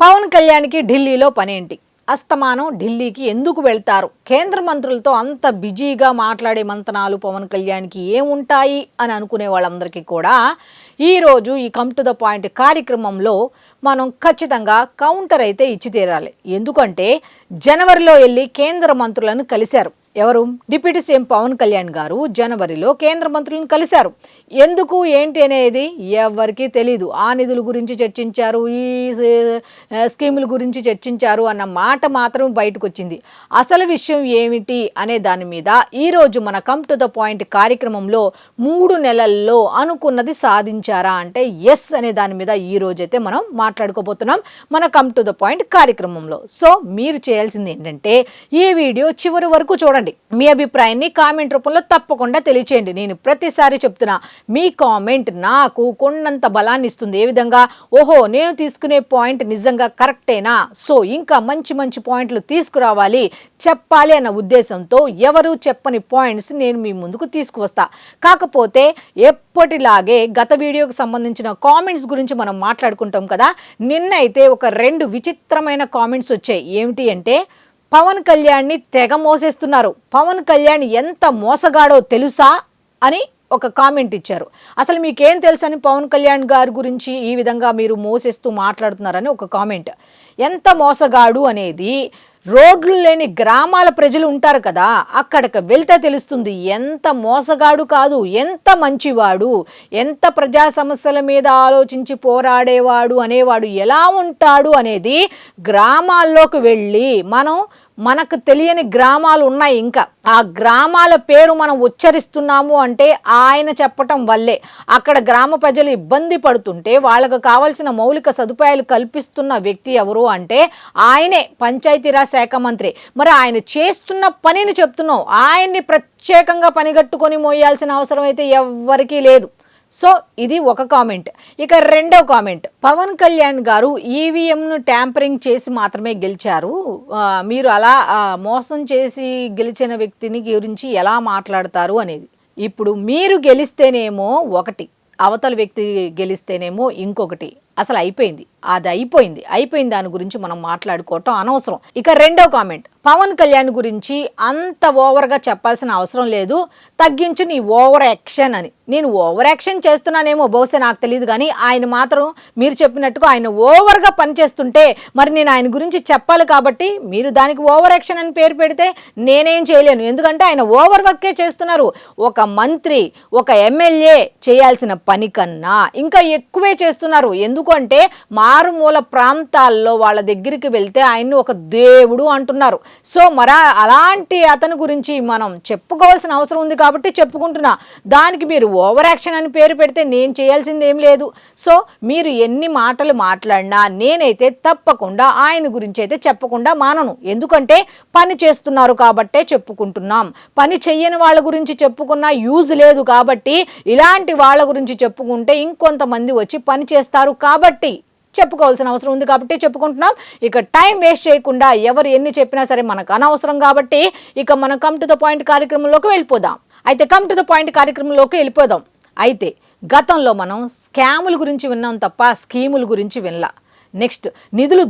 పవన్ కళ్యాణ్కి ఢిల్లీలో పనేంటి? అస్తమానం ఢిల్లీకి ఎందుకు వెళ్తారు? కేంద్ర మంత్రులతో అంత బిజీగా మాట్లాడే మంతనాలు పవన్ కళ్యాణ్కి ఏముంటాయి అని అనుకునే వాళ్ళందరికీ కూడా ఈరోజు ఈ కమ్ టు ద పాయింట్ కార్యక్రమంలో మనం ఖచ్చితంగా కౌంటర్ అయితే ఇచ్చి తీరాలి. ఎందుకంటే జనవరిలో వెళ్ళి కేంద్ర మంత్రులను కలిశారు. ఎవరు? డిప్యూటీ సీఎం పవన్ కళ్యాణ్ గారు జనవరిలో కేంద్ర మంత్రులను కలిశారు. ఎందుకు ఏంటి అనేది ఎవరికీ తెలీదు. ఆ నిధుల గురించి చర్చించారు, ఈ స్కీముల గురించి చర్చించారు అన్న మాట మాత్రం బయటకు వచ్చింది. అసలు విషయం ఏమిటి అనే దాని మీద ఈరోజు మన కమ్ టు ద పాయింట్ కార్యక్రమంలో 3 నెలల్లో అనుకున్నది సాధించారా అంటే ఎస్ అనే దాని మీద ఈరోజైతే మనం మాట్లాడుకోబోతున్నాం మన కమ్ టు ద పాయింట్ కార్యక్రమంలో. సో మీరు చేయాల్సింది ఏంటంటే ఈ వీడియో చివరి వరకు చూడండి. మీ అభిప్రాయాన్ని కామెంట్ రూపంలో తప్పకుండా తెలియచేయండి. నేను ప్రతిసారి చెప్తున్నా, మీ కామెంట్ నాకు కొండంత బలాన్ని ఇస్తుంది. ఏ విధంగా? ఓహో, నేను తీసుకునే పాయింట్ నిజంగా కరెక్టేనా, సో ఇంకా మంచి మంచి పాయింట్లు తీసుకురావాలి, చెప్పాలి అన్న ఉద్దేశంతో ఎవరు చెప్పని పాయింట్స్ నేను మీ ముందుకు తీసుకువస్తా. కాకపోతే ఎప్పటిలాగే గత వీడియోకి సంబంధించిన కామెంట్స్ గురించి మనం మాట్లాడుకుంటాం కదా. నిన్నైతే ఒక 2 విచిత్రమైన కామెంట్స్ వచ్చాయి. ఏమిటి అంటే, పవన్ కళ్యాణ్ని తెగ మోసేస్తున్నారు, పవన్ కళ్యాణ్ ఎంత మోసగాడో తెలుసా అని ఒక కామెంట్ ఇచ్చారు. అసలు మీకేం తెలుసని పవన్ కళ్యాణ్ గారి గురించి ఈ విధంగా మీరు మోసేస్తూ మాట్లాడుతున్నారని ఒక కామెంట్. ఎంత మోసగాడు అనేది రోడ్లు లేని గ్రామాల ప్రజలు ఉంటారు కదా, అక్కడికి వెళ్తే తెలుస్తుంది ఎంత మోసగాడు కాదు, ఎంత మంచివాడు, ఎంత ప్రజా సమస్యల మీద ఆలోచించి పోరాడేవాడు అనేవాడు ఎలా ఉంటాడు అనేది గ్రామాల్లోకి వెళ్ళి మనకు తెలియని గ్రామాలు ఉన్నాయి. ఇంకా ఆ గ్రామాల పేరు మనం ఉచ్చరిస్తున్నాము అంటే ఆయన చెప్పటం వల్లే. అక్కడ గ్రామ ప్రజలు ఇబ్బంది పడుతుంటే వాళ్ళకు కావాల్సిన మౌలిక సదుపాయాలు కల్పిస్తున్న వ్యక్తి ఎవరు అంటే ఆయనే, పంచాయతీరాజ్ శాఖ మంత్రి. మరి ఆయన చేస్తున్న పనిని చెప్తున్నాం, ఆయన్ని ప్రత్యేకంగా పనిగట్టుకొని మోయాల్సిన అవసరం అయితే ఎవ్వరికీ లేదు. సో ఇది ఒక కామెంట్. ఇక రెండో కామెంట్, పవన్ కళ్యాణ్ గారు ఈవీఎంను ట్యాంపరింగ్ చేసి మాత్రమే గెలిచారు, మీరు అలా మోసం చేసి గెలిచిన వ్యక్తిని గురించి ఎలా మాట్లాడతారు అనేది. ఇప్పుడు మీరు గెలిస్తేనేమో ఒకటి, అవతల వ్యక్తి గెలిస్తేనేమో ఇంకొకటి. అసలు అయిపోయింది, అది అయిపోయింది దాని గురించి మనం మాట్లాడుకోవటం అనవసరం. ఇక రెండో కామెంట్, పవన్ కళ్యాణ్ గురించి అంత ఓవర్గా చెప్పాల్సిన అవసరం లేదు, తగ్గించు నీ ఓవర్ యాక్షన్ అని. నేను ఓవర్ యాక్షన్ చేస్తున్నానేమో బహుశా నాకు తెలియదు, కానీ ఆయన మాత్రం మీరు చెప్పినట్టుగా ఆయన ఓవర్గా పనిచేస్తుంటే మరి నేను ఆయన గురించి చెప్పాలి కాబట్టి మీరు దానికి ఓవర్ యాక్షన్ అని పేరు పెడితే నేనేం చేయలేను. ఎందుకంటే ఆయన ఓవర్ వర్కే చేస్తున్నారు. ఒక మంత్రి, ఒక ఎమ్మెల్యే చేయాల్సిన పని కన్నా ఇంకా ఎక్కువే చేస్తున్నారు. ఎందుకంటే మారుమూల ప్రాంతాల్లో వాళ్ళ దగ్గరికి వెళ్తే ఆయన్ని ఒక దేవుడు అంటున్నారు. సో మరి అలాంటి అతని గురించి మనం చెప్పుకోవాల్సిన అవసరం ఉంది కాబట్టి చెప్పుకుంటున్నా. దానికి మీరు ఓవర్ యాక్షన్ అని పేరు పెడితే నేను చేయాల్సింది ఏం లేదు. సో మీరు ఎన్ని మాటలు మాట్లాడినా నేనైతే తప్పకుండా ఆయన గురించి అయితే చెప్పకుండా మానను. ఎందుకంటే పని చేస్తున్నారు కాబట్టే చెప్పుకుంటున్నాం. పని చెయ్యని వాళ్ళ గురించి చెప్పుకున్నా యూజ్ లేదు కాబట్టి ఇలాంటి వాళ్ళ గురించి చెప్పుకుంటే ఇంకొంతమంది వచ్చి పని చేస్తారు కాబట్టి చెప్పుకోవాల్సిన అవసరం ఉంది కాబట్టి చెప్పుకుంటున్నాం. ఇక టైం వేస్ట్ చేయకుండా ఎవరు ఎన్ని చెప్పినా సరే మనకు అనవసరం కాబట్టి ఇక మనం కమ్ టు ద పాయింట్ కార్యక్రమంలోకి వెళ్ళిపోదాం. అయితే కమ్ టు ద పాయింట్ కార్యక్రమంలోకి వెళ్ళిపోదాం. అయితే గతంలో మనం స్కాముల గురించి విన్నాం తప్ప స్కీముల గురించి వినలా. నెక్స్ట్ నిధులు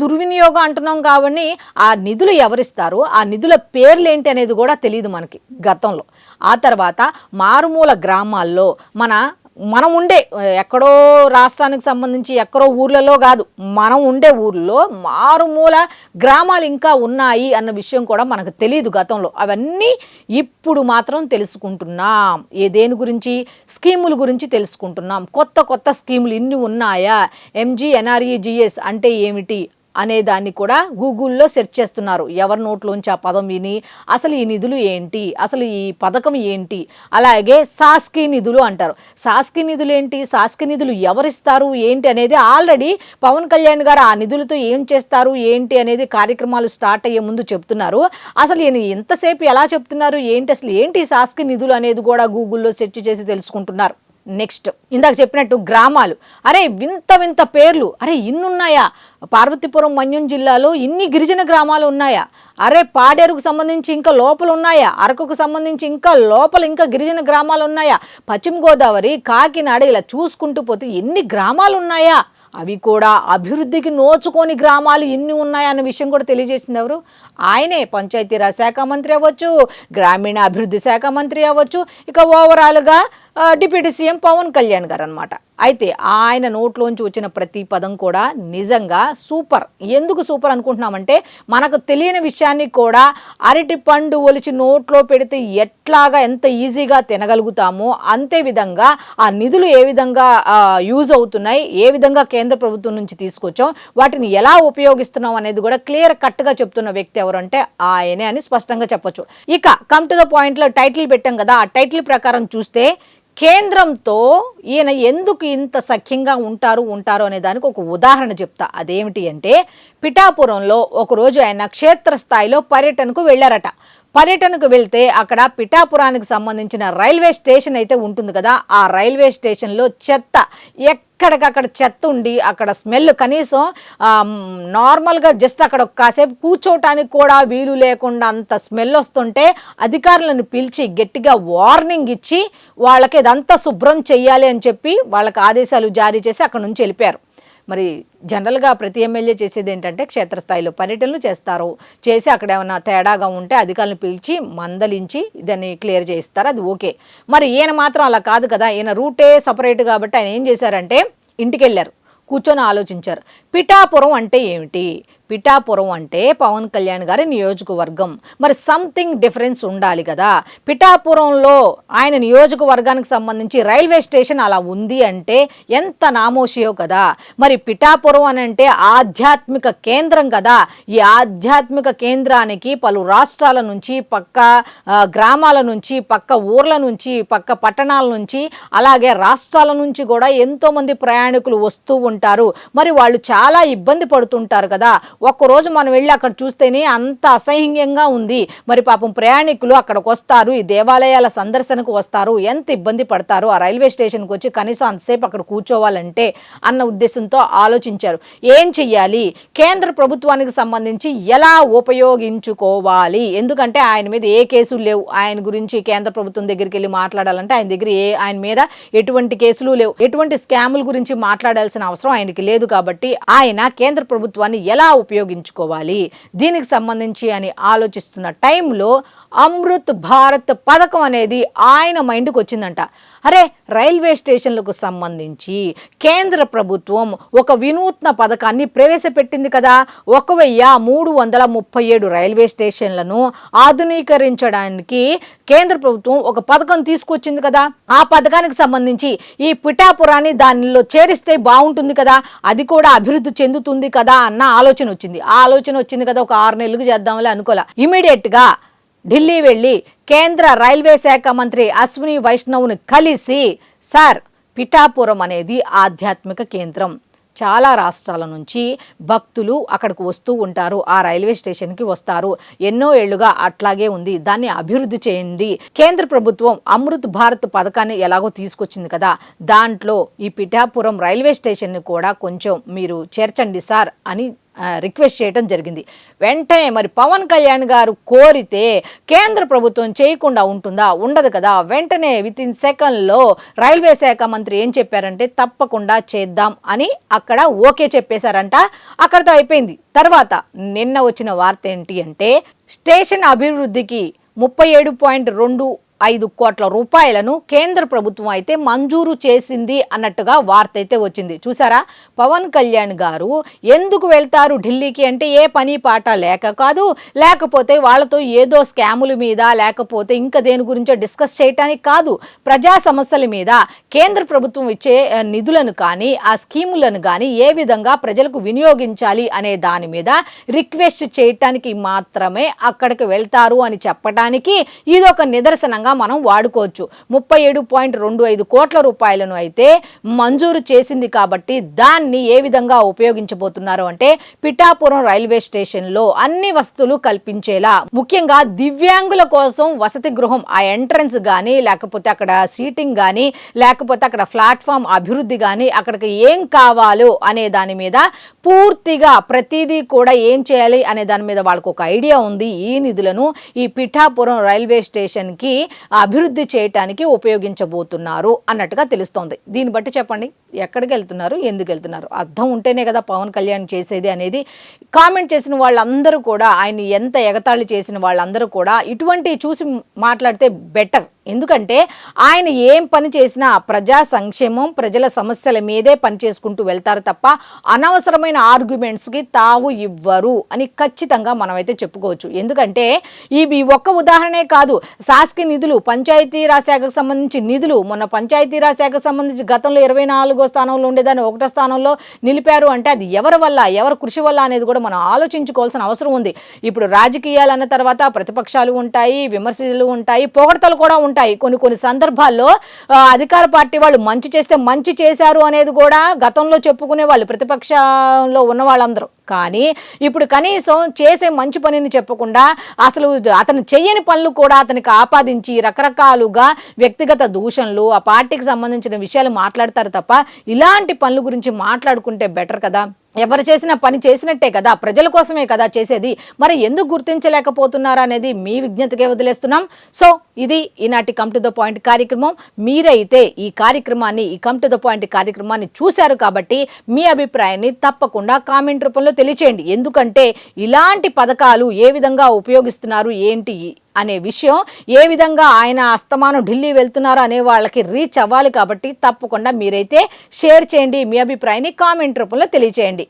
దుర్వినియోగం అంటున్నాం కాబట్టి ఆ నిధులు ఎవరిస్తారు, ఆ నిధుల పేర్లు ఏంటి అనేది కూడా తెలియదు మనకి గతంలో. ఆ తర్వాత మారుమూల గ్రామాల్లో మనం ఉండే ఎక్కడో రాష్ట్రానికి సంబంధించి ఎక్కడో ఊర్లలో కాదు, మనం ఉండే ఊర్లో మారుమూల గ్రామాలు ఇంకా ఉన్నాయి అన్న విషయం కూడా మనకు తెలియదు గతంలో. అవన్నీ ఇప్పుడు మాత్రం తెలుసుకుంటున్నాం. దేని గురించి? స్కీముల గురించి తెలుసుకుంటున్నాం. కొత్త స్కీములు ఇన్ని ఉన్నాయా, MGNREGS అంటే ఏమిటి అనే దాన్ని కూడా గూగుల్లో సెర్చ్ చేస్తున్నారు. ఎవరి నోట్లోంచి ఆ పదం విని అసలు ఈ నిధులు ఏంటి, అసలు ఈ పథకం ఏంటి. అలాగే శాసకీయ నిధులు అంటారు. శాసకీయ నిధులు ఏంటి, శాసకీయ నిధులు ఎవరిస్తారు ఏంటి అనేది ఆల్రెడీ పవన్ కళ్యాణ్ గారు ఆ నిధులతో ఏం చేస్తారు ఏంటి అనేది కార్యక్రమాలు స్టార్ట్ అయ్యే ముందు చెప్తున్నారు. అసలు ఎంతసేపు ఎలా చెప్తున్నారు ఏంటి, అసలు ఏంటి శాసకీయ నిధులు అనేది కూడా గూగుల్లో సెర్చ్ చేసి తెలుసుకుంటున్నారు. నెక్స్ట్ ఇందాక చెప్పినట్టు గ్రామాలు, అరే వింత పేర్లు, అరే ఇన్నున్నాయా? పార్వతీపురం మన్యం జిల్లాలో ఇన్ని గిరిజన గ్రామాలు ఉన్నాయా? అరే పాడేరుకు సంబంధించి ఇంకా లోపల ఉన్నాయా? అరకుకు సంబంధించి ఇంకా లోపల ఇంకా గిరిజన గ్రామాలు ఉన్నాయా? పశ్చిమ గోదావరి, కాకినాడ ఇలా చూసుకుంటూ పోతే ఎన్ని గ్రామాలు ఉన్నాయా అవి కూడా అభివృద్ధికి నోచుకొని గ్రామాలు ఎన్ని ఉన్నాయన్న విషయం కూడా తెలియజేసింది ఎవరు? ఆయనే. పంచాయతీరాజ్ శాఖ మంత్రి అవ్వచ్చు, గ్రామీణ అభివృద్ధి శాఖ మంత్రి అవ్వచ్చు, ఇక ఓవరాల్గా డిప్యూటీ సీఎం పవన్ కళ్యాణ్ గారు అనమాట. అయితే ఆయన నోట్లోంచి వచ్చిన ప్రతి పదం కూడా నిజంగా సూపర్. ఎందుకు సూపర్ అనుకుంటున్నామంటే, మనకు తెలియని విషయాన్ని కూడా అరటి పండు ఒలిచి నోట్లో పెడితే ఎట్లాగా ఎంత ఈజీగా తినగలుగుతామో అంతే విధంగా ఆ నిధులు ఏ విధంగా యూజ్ అవుతున్నాయి, ఏ విధంగా కేంద్ర ప్రభుత్వం నుంచి తీసుకొచ్చాం, వాటిని ఎలా ఉపయోగిస్తున్నాం అనేది కూడా క్లియర్ కట్గా చెప్తున్న వ్యక్తి ఎవరంటే ఆయనే అని స్పష్టంగా చెప్పొచ్చు. ఇక కమ్ టు ద పాయింట్లో టైటిల్ పెట్టాం కదా, ఆ టైటిల్ ప్రకారం చూస్తే కేంద్రంతో ఈయన ఎందుకు ఇంత సఖ్యంగా ఉంటారు అనే దానికి ఒక ఉదాహరణ చెప్తా. అదేమిటి అంటే, పిఠాపురంలో ఒకరోజు ఆయన క్షేత్రస్థాయిలో పర్యటనకు వెళ్ళారట. పర్యటనకు వెళ్తే అక్కడ పిఠాపురానికి సంబంధించిన రైల్వే స్టేషన్ అయితే ఉంటుంది కదా, ఆ రైల్వే స్టేషన్లో చెత్త ఎక్కడికక్కడ చెత్త ఉండి అక్కడ స్మెల్ కనీసం నార్మల్గా జస్ట్ అక్కడ కాసేపు కూర్చోటానికి కూడా వీలు లేకుండా అంత స్మెల్ వస్తుంటే అధికారులను పిలిచి గట్టిగా వార్నింగ్ ఇచ్చి వాళ్ళకి ఇదంతా శుభ్రం చెయ్యాలి అని చెప్పి వాళ్ళకి ఆదేశాలు జారీ చేసి అక్కడ నుంచి వెళ్ళిపోయారు. మరి జనరల్గా ప్రతి ఎమ్మెల్యే చేసేది ఏంటంటే క్షేత్రస్థాయిలో పర్యటనలు చేస్తారు, చేసి అక్కడ ఏమైనా తేడాగా ఉంటే అధికారులను పిలిచి మందలించి దాన్ని క్లియర్ చేయిస్తారు, అది ఓకే. మరి ఈయన మాత్రం అలా కాదు కదా, ఈయన రూటే సపరేట్ కాబట్టి ఆయన ఏం చేశారంటే ఇంటికి వెళ్ళారు, కూర్చొని ఆలోచించారు. పిఠాపురం అంటే ఏమిటి? పిఠాపురం అంటే పవన్ కళ్యాణ్ గారి నియోజకవర్గం. మరి సంథింగ్ డిఫరెన్స్ ఉండాలి కదా. పిఠాపురంలో ఆయన నియోజకవర్గానికి సంబంధించి రైల్వే స్టేషన్ అలా ఉంది అంటే ఎంత నామోషియో కదా. మరి పిఠాపురం అని అంటే ఆధ్యాత్మిక కేంద్రం కదా. ఈ ఆధ్యాత్మిక కేంద్రానికి పలు రాష్ట్రాల నుంచి, పక్క గ్రామాల నుంచి, పక్క ఊర్ల నుంచి, పక్క పట్టణాల నుంచి, అలాగే రాష్ట్రాల నుంచి కూడా ఎంతోమంది ప్రయాణికులు వస్తూ ఉంటారు. మరి వాళ్ళు చాలా ఇబ్బంది పడుతుంటారు కదా. ఒక్కరోజు మనం వెళ్ళి అక్కడ చూస్తేనే అంత అసహ్యంగా ఉంది. మరి పాపం ప్రయాణికులు అక్కడికి వస్తారు, ఈ దేవాలయాల సందర్శనకు వస్తారు, ఎంత ఇబ్బంది పడతారు ఆ రైల్వే స్టేషన్కి వచ్చి కనీసం అంతసేపు అక్కడ కూర్చోవాలంటే అన్న ఉద్దేశంతో ఆలోచించారు. ఏం చెయ్యాలి, కేంద్ర ప్రభుత్వానికి సంబంధించి ఎలా ఉపయోగించుకోవాలి, ఎందుకంటే ఆయన మీద ఏ కేసులు లేవు. ఆయన గురించి కేంద్ర ప్రభుత్వం దగ్గరికి వెళ్ళి మాట్లాడాలంటే ఆయన దగ్గర ఆయన మీద ఎటువంటి కేసులు లేవు, ఎటువంటి స్కాముల గురించి మాట్లాడాల్సిన అవసరం ఆయనకి లేదు. కాబట్టి ఆయన కేంద్ర ప్రభుత్వాన్ని ఎలా ఉపయోగించుకోవాలి దీనికి సంబంధించి అని ఆలోచిస్తున్న టైంలో అమృత్ భారత్ పథకం అనేది ఆయన మైండ్కి వచ్చిందంట. అరే, రైల్వే స్టేషన్లకు సంబంధించి కేంద్ర ప్రభుత్వం ఒక వినూత్న పథకాన్ని ప్రవేశపెట్టింది కదా. 1337 రైల్వే స్టేషన్లను ఆధునీకరించడానికి కేంద్ర ప్రభుత్వం ఒక పథకం తీసుకొచ్చింది కదా. ఆ పథకానికి సంబంధించి ఈ పిఠాపురాన్ని దానిలో చేరిస్తే బాగుంటుంది కదా, అది కూడా అభివృద్ధి చెందుతుంది కదా అన్న ఆలోచన వచ్చింది. ఆ ఆలోచన వచ్చింది కదా, ఒక 6 నెలలకు చేద్దామని అనుకోలే. ఇమీడియట్గా ఢిల్లీ వెళ్ళి కేంద్ర రైల్వే శాఖ మంత్రి అశ్విని వైష్ణవ్ను కలిసి, సార్, పిఠాపురం అనేది ఆధ్యాత్మిక కేంద్రం, చాలా రాష్ట్రాల నుంచి భక్తులు అక్కడికి వస్తూ ఉంటారు, ఆ రైల్వే స్టేషన్కి వస్తారు, ఎన్నో ఏళ్లుగా అట్లాగే ఉంది, దాన్ని అభివృద్ధి చేయండి. కేంద్ర ప్రభుత్వం అమృత్ భారత్ పథకాన్ని ఎలాగో తీసుకొచ్చింది కదా, దాంట్లో ఈ పిఠాపురం రైల్వే స్టేషన్ని కూడా కొంచెం మీరు చేర్చండి సార్ అని రిక్వెస్ట్ చేయడం జరిగింది. వెంటనే మరి పవన్ కళ్యాణ్ గారు కోరితే కేంద్ర ప్రభుత్వం చేయకుండా ఉంటుందా? ఉండదు కదా. వెంటనే విత్ ఇన్ సెకండ్లో రైల్వే శాఖ మంత్రి ఏం చెప్పారంటే తప్పకుండా చేద్దాం అని అక్కడ ఓకే చెప్పేశారంట. అక్కడితో అయిపోయింది. తర్వాత నిన్న వచ్చిన వార్త ఏంటి అంటే, స్టేషన్ అభివృద్ధికి 37.25 కోట్ల రూపాయలను కేంద్ర ప్రభుత్వం అయితే మంజూరు చేసింది అన్నట్టుగా వార్త అయితే వచ్చింది. చూసారా, పవన్ కళ్యాణ్ గారు ఎందుకు వెళ్తారు ఢిల్లీకి అంటే ఏ పని పాట లేక కాదు, లేకపోతే వాళ్ళతో ఏదో స్కాముల మీద, లేకపోతే ఇంకా దేని గురించో డిస్కస్ చేయటానికి కాదు. ప్రజా సమస్యల మీద కేంద్ర ప్రభుత్వం ఇచ్చే నిధులను కానీ, ఆ స్కీములను కానీ ఏ విధంగా ప్రజలకు వినియోగించాలి అనే దాని మీద రిక్వెస్ట్ చేయటానికి మాత్రమే అక్కడికి వెళ్తారు అని చెప్పడానికి ఇదొక నిదర్శనంగా మనం వాడుకోవచ్చు. 37.25 కోట్ల రూపాయలను అయితే మంజూరు చేసింది కాబట్టి దాన్ని ఏ విధంగా ఉపయోగించబోతున్నారు అంటే, పిఠాపురం రైల్వే స్టేషన్లో అన్ని వసతులు కల్పించేలా, ముఖ్యంగా దివ్యాంగుల కోసం వసతి గృహం, ఆ ఎంట్రన్స్ కానీ, లేకపోతే అక్కడ సీటింగ్ కానీ, లేకపోతే అక్కడ ప్లాట్ఫామ్ అభివృద్ధి కానీ, అక్కడికి ఏం కావాలో అనే దాని మీద పూర్తిగా ప్రతిదీ కూడా ఏం చేయాలి అనే దాని మీద వాళ్ళకు ఒక ఐడియా ఉంది. ఈ నిధులను ఈ పిఠాపురం రైల్వే స్టేషన్కి అభివృద్ధి చేయటానికి ఉపయోగించబోతున్నారు అన్నట్టుగా తెలుస్తోంది. దీన్ని బట్టి చెప్పండి, ఎక్కడికి వెళ్తున్నారు, ఎందుకు వెళ్తున్నారు? అర్థం ఉంటేనే కదా పవన్ కళ్యాణ్ చేసేది అనేది. కామెంట్ చేసిన వాళ్ళందరూ కూడా, ఆయన ఎంత ఎగతాళి చేసిన వాళ్ళందరూ కూడా ఇటువంటి చూసి మాట్లాడితే బెటర్. ఎందుకంటే ఆయన ఏం పని చేసినా ప్రజా సంక్షేమం, ప్రజల సమస్యల మీదే పని చేసుకుంటూ వెళ్తారు తప్ప అనవసరమైన ఆర్గ్యుమెంట్స్కి తావు ఇవ్వరు అని ఖచ్చితంగా మనమైతే చెప్పుకోవచ్చు. ఎందుకంటే ఇవి ఒక్క ఉదాహరణే కాదు. శాసకి నిధులు, పంచాయతీరాజ్ శాఖకు సంబంధించి నిధులు, మొన్న పంచాయతీరాజ్ శాఖకు సంబంధించి గతంలో 24వ స్థానంలో ఉండేదాన్ని 1వ స్థానంలో నిలిపారు అంటే అది ఎవరి వల్ల, ఎవరి కృషి వల్ల అనేది కూడా మనం ఆలోచించుకోవాల్సిన అవసరం ఉంది. ఇప్పుడు రాజకీయాలు అన్న తర్వాత ప్రతిపక్షాలు ఉంటాయి, విమర్శలు ఉంటాయి, పొగడతలు కూడా ఉంటాయి. కొన్ని సందర్భాల్లో అధికార పార్టీ వాళ్ళు మంచి చేస్తే మంచి చేశారు అనేది కూడా గతంలో చెప్పుకునే వాళ్ళు ప్రతిపక్షంలో ఉన్న వాళ్ళందరూ. కానీ ఇప్పుడు కనీసం చేసే మంచి పనిని చెప్పకుండా అసలు అతను చెయ్యని పనులు కూడా అతనికి ఆపాదించి రకరకాలుగా వ్యక్తిగత దూషణలు, ఆ పార్టీకి సంబంధించిన విషయాలు మాట్లాడతారు తప్ప ఇలాంటి పనుల గురించి మాట్లాడుకుంటే బెటర్ కదా. ఎవరు చేసిన పని చేసినట్టే కదా, ప్రజల కోసమే కదా చేసేది. మరి ఎందుకు గుర్తించలేకపోతున్నారా అనేది మీ విజ్ఞతకే వదిలేస్తున్నాం. సో ఇది ఈనాటి కమ్ టు ద పాయింట్ కార్యక్రమం. మీరైతే ఈ కార్యక్రమాన్ని, ఈ కమ్ టు ద పాయింట్ కార్యక్రమాన్ని చూశారు కాబట్టి మీ అభిప్రాయాన్ని తప్పకుండా కామెంట్ రూపంలో తెలియచేయండి. ఎందుకంటే ఇలాంటి పథకాలు ఏ విధంగా ఉపయోగిస్తున్నారు ఏంటి అనే విషయం, ఏ విధంగా ఆయన అస్తమానం ఢిల్లీ వెళ్తున్నారు అనే వాళ్ళకి రీచ్ అవ్వాలి. కాబట్టి తప్పకుండా మీరైతే షేర్ చేయండి, మీ అభిప్రాయాన్ని కామెంట్ రూపంలో తెలియచేయండి.